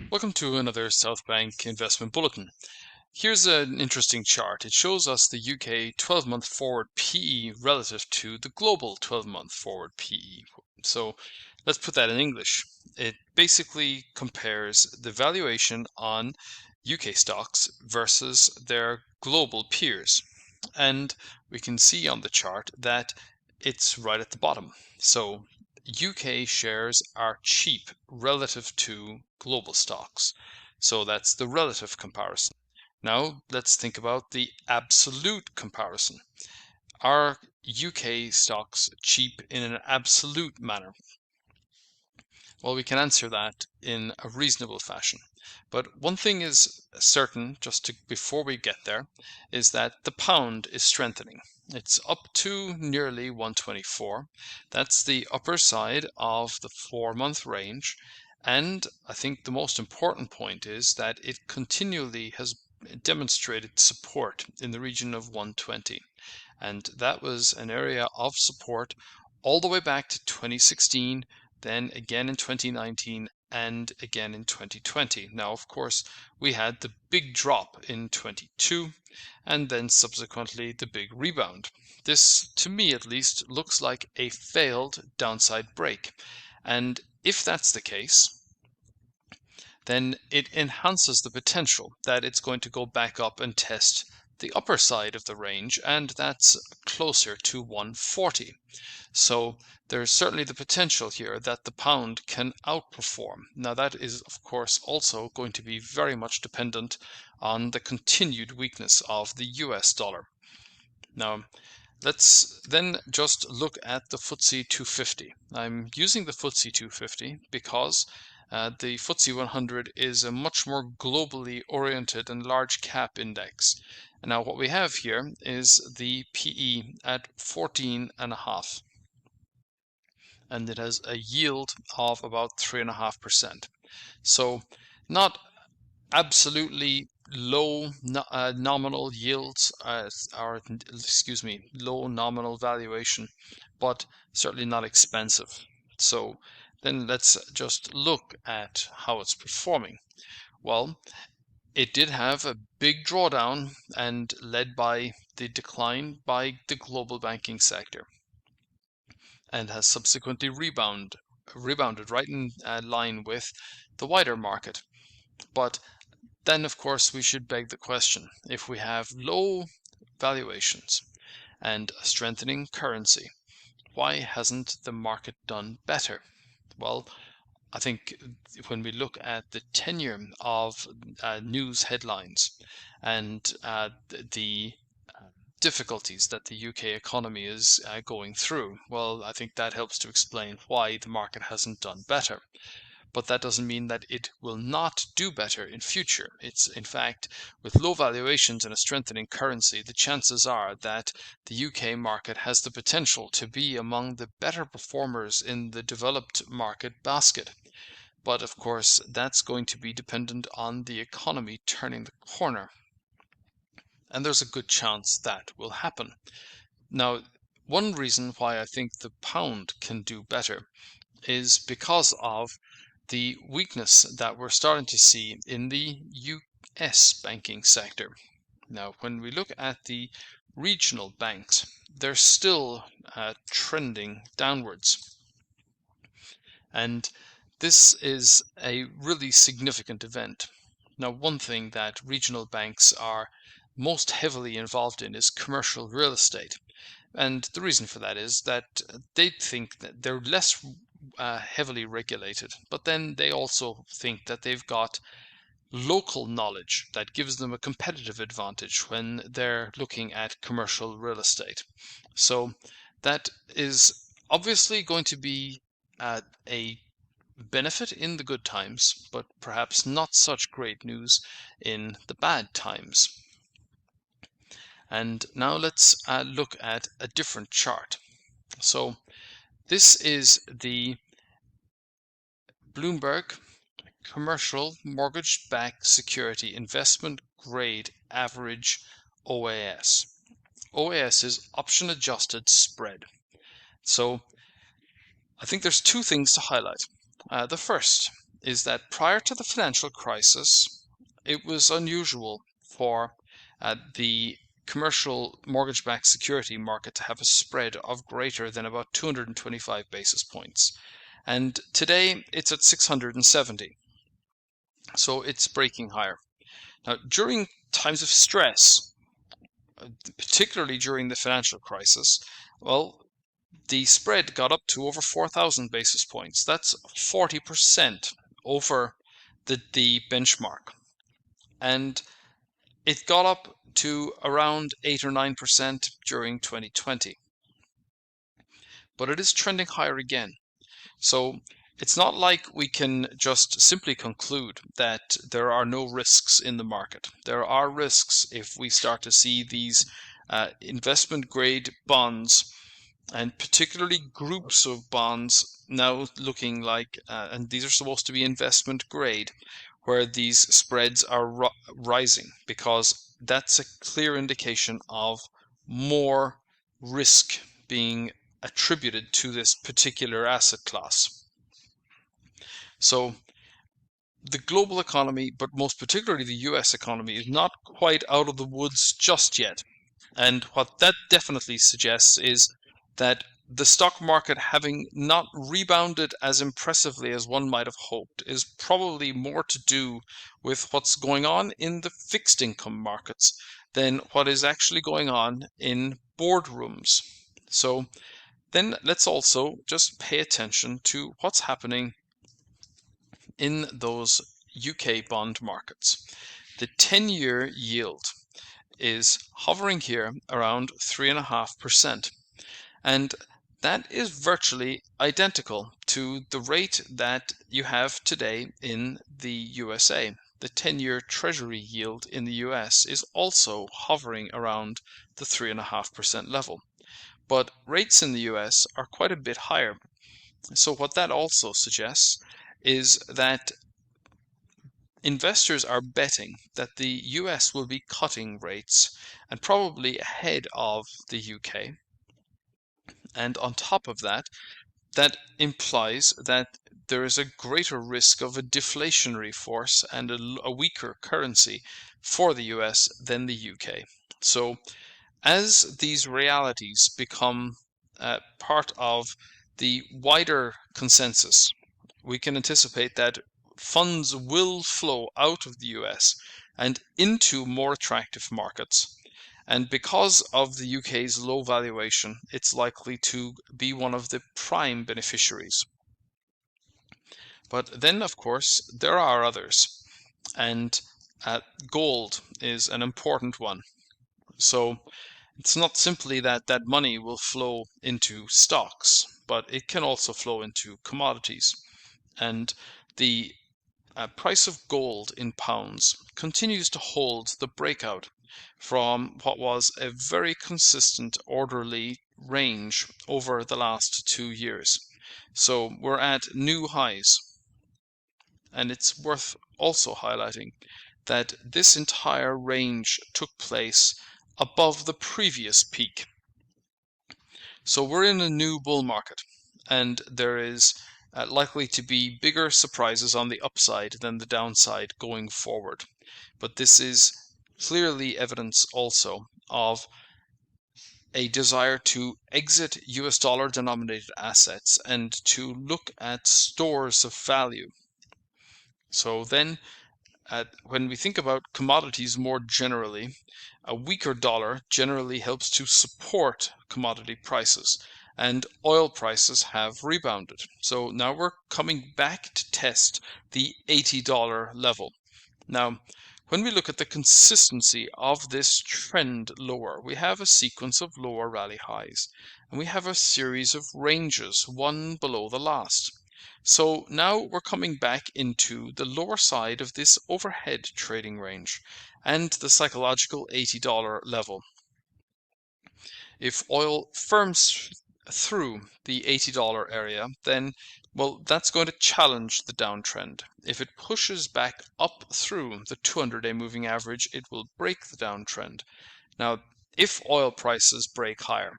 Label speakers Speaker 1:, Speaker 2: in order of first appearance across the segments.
Speaker 1: Welcome to another Southbank investment bulletin. Here's an interesting chart. It shows us the UK 12-month forward PE relative to the global 12-month forward PE. So let's put that in English. It basically compares the valuation on UK stocks versus their global peers. And we can see on the chart that it's right at the bottom. So UK shares are cheap relative to global stocks. So that's the relative comparison. Now let's think about the absolute comparison. Are UK stocks cheap in an absolute manner? Well, we can answer that in a reasonable fashion. But one thing is certain, before we get there, is that the pound is strengthening. It's up to nearly 124. That's the upper side of the 4-month range. And I think the most important point is that it continually has demonstrated support in the region of 120. And that was an area of support all the way back to 2016, then again in 2019, and again in 2020. Now, of course, we had the big drop in 22, and then subsequently the big rebound. This, to me at least, looks like a failed downside break. And if that's the case, then it enhances the potential that it's going to go back up and test the upper side of the range, and that's closer to 140. So there's certainly the potential here that the pound can outperform. Now that is, of course, also going to be very much dependent on the continued weakness of the US dollar. Now, let's then just look at the FTSE 250. I'm using the FTSE 250 because the FTSE 100 is a much more globally oriented and large cap index. And now what we have here is the PE at 14.5. And it has a yield of about 3.5%. So not absolutely low nominal yields, low nominal valuation, but certainly not expensive. So then let's just look at how it's performing. Well, it did have a big drawdown and led by the decline by the global banking sector, and has subsequently rebounded right in line with the wider market. But then, of course, we should beg the question, if we have low valuations and a strengthening currency, why hasn't the market done better? Well, I think when we look at the tenure of news headlines and the difficulties that the UK economy is going through, well, I think that helps to explain why the market hasn't done better. But that doesn't mean that it will not do better in future. It's, in fact, with low valuations and a strengthening currency, the chances are that the UK market has the potential to be among the better performers in the developed market basket. But of course, that's going to be dependent on the economy turning the corner. And there's a good chance that will happen. Now, one reason why I think the pound can do better is because of the weakness that we're starting to see in the US banking sector. Now, when we look at the regional banks, they're still trending downwards. And this is a really significant event. Now, one thing that regional banks are most heavily involved in is commercial real estate. And the reason for that is that they think that they're less heavily regulated, but then they also think that they've got local knowledge that gives them a competitive advantage when they're looking at commercial real estate. So that is obviously going to be a benefit in the good times, but perhaps not such great news in the bad times. And now let's look at a different chart. So this is the Bloomberg Commercial Mortgage-Backed Security Investment Grade Average OAS. OAS is Option Adjusted Spread. So I think there's two things to highlight. The first is that prior to the financial crisis, it was unusual for the commercial mortgage-backed security market to have a spread of greater than about 225 basis points. And today it's at 670. So it's breaking higher. Now, during times of stress, particularly during the financial crisis, well, the spread got up to over 4,000 basis points. That's 40% over the benchmark. And it got up to around 8 or 9% during 2020. But it is trending higher again. So it's not like we can just simply conclude that there are no risks in the market. There are risks if we start to see these investment grade bonds, and particularly groups of bonds now looking like, and these are supposed to be investment grade, where these spreads are rising, because that's a clear indication of more risk being attributed to this particular asset class. So the global economy, but most particularly the US economy, is not quite out of the woods just yet. And what that definitely suggests is that the stock market, having not rebounded as impressively as one might have hoped, is probably more to do with what's going on in the fixed income markets than what is actually going on in boardrooms. So then let's also just pay attention to what's happening in those UK bond markets. The 10-year yield is hovering here around 3.5%. And that is virtually identical to the rate that you have today in the USA. The 10-year Treasury yield in the US is also hovering around the 3.5% level. But rates in the US are quite a bit higher. So what that also suggests is that investors are betting that the US will be cutting rates, and probably ahead of the UK. And on top of that, that implies that there is a greater risk of a deflationary force and a weaker currency for the US than the UK. So as these realities become part of the wider consensus, we can anticipate that funds will flow out of the US and into more attractive markets. And because of the UK's low valuation, it's likely to be one of the prime beneficiaries. But then, of course, there are others, and gold is an important one. So it's not simply that that money will flow into stocks, but it can also flow into commodities. And the price of gold in pounds continues to hold the breakout from what was a very consistent, orderly range over the last 2 years. So we're at new highs. And it's worth also highlighting that this entire range took place above the previous peak. So we're in a new bull market, and there is likely to be bigger surprises on the upside than the downside going forward. But this is clearly evidence also of a desire to exit US dollar denominated assets and to look at stores of value. So then when we think about commodities more generally, a weaker dollar generally helps to support commodity prices, and oil prices have rebounded. So now we're coming back to test the $80 level. Now, when we look at the consistency of this trend lower, we have a sequence of lower rally highs, and we have a series of ranges, one below the last. So now we're coming back into the lower side of this overhead trading range and the psychological $80 level. If oil firms through the $80 area, then, well, that's going to challenge the downtrend. If it pushes back up through the 200-day moving average, it will break the downtrend. Now, if oil prices break higher,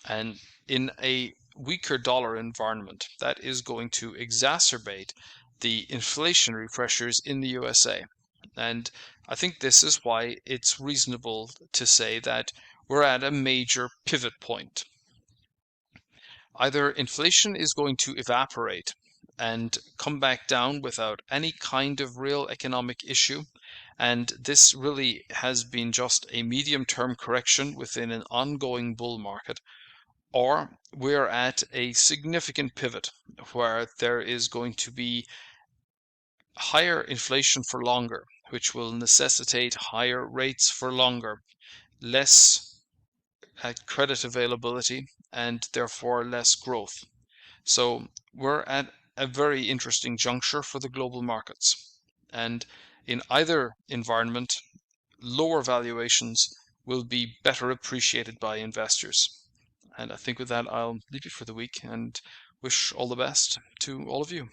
Speaker 1: and in a weaker dollar environment, that is going to exacerbate the inflationary pressures in the USA. And I think this is why it's reasonable to say that we're at a major pivot point. Either inflation is going to evaporate and come back down without any kind of real economic issue, and this really has been just a medium-term correction within an ongoing bull market, or we're at a significant pivot where there is going to be higher inflation for longer, which will necessitate higher rates for longer, less credit availability, and therefore less growth. So we're at a very interesting juncture for the global markets. And in either environment, lower valuations will be better appreciated by investors. And I think with that, I'll leave you for the week and wish all the best to all of you.